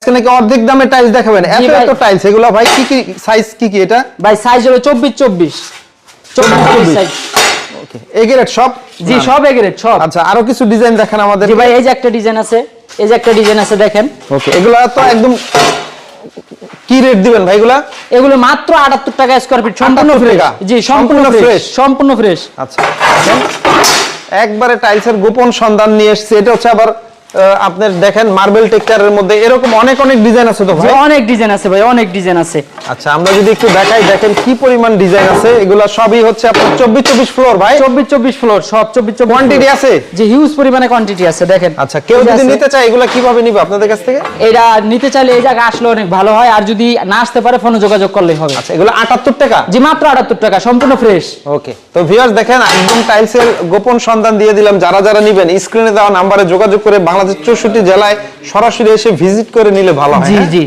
আজকে নাকি অর্ধেক দামে টাইলস দেখাবেন। এত টাইলস, এগুলো ভাই কি কি সাইজ, কি এটা ভাই? সাইজ হলো 24 সাইজ। ওকে, এ গ্রেড সব? জি সব এ গ্রেড সব। আচ্ছা, আরো কিছু ডিজাইন দেখেন আমাদের। জি ভাই, এই যে একটা ডিজাইন আছে, এই যে একটা ডিজাইন আছে দেখেন। ওকে, এগুলো তো একদম কি রেট দিবেন ভাই এগুলা? এগুলো মাত্র 78 টাকা স্কয়ার ফিট, সম্পূর্ণ ফ্রেশ। জি সম্পূর্ণ ফ্রেশ, সম্পূর্ণ ফ্রেশ। আচ্ছা, একবারে টাইলসের গোপন সন্ধান নিয়ে এসেছে। এটা হচ্ছে আবার আপনার দেখেন মার্বেল টেক্সচারের মধ্যে এরকম অনেক ডিজাইন আছে তো ভাই? অনেক ডিজাইন আছে ভাই, অনেক ডিজাইন আছে। আচ্ছা, আমরা যদি একটু দেখাই, দেখেন কি পরিমাণ ডিজাইন আছে। এগুলা সবই হচ্ছে আপনার 24 ফ্লোর ভাই? 24 ফ্লোর, সব 24 কোয়ান্টিটি আছে? যে হিউজ পরিমাণে কোয়ান্টিটি আছে দেখেন। আচ্ছা, কেউ যদি নিতে চায় এগুলা কিভাবে নিবে আপনাদের কাছ থেকে? এটা নিতে চাইলে এই জায়গা আসলে অনেক ভালো হয়, আর যদি না আসতে পারে ফোনে যোগাযোগ করলেই হবে। আচ্ছা, এগুলো 78 টাকা? জি মাত্র 78 টাকা, সম্পূর্ণ ফ্রেশ। ওকে, তো ভিউয়ার্স দেখেন একদম টাইলসের গোপন সন্ধান দিয়ে দিলাম। যারা নেবেন স্ক্রিনে দেওয়া নম্বরে যোগাযোগ করে বাংলাদেশ 64 জেলায় সরাসরি এসে ভিজিট করে নিলে ভালো হয়। জি জি।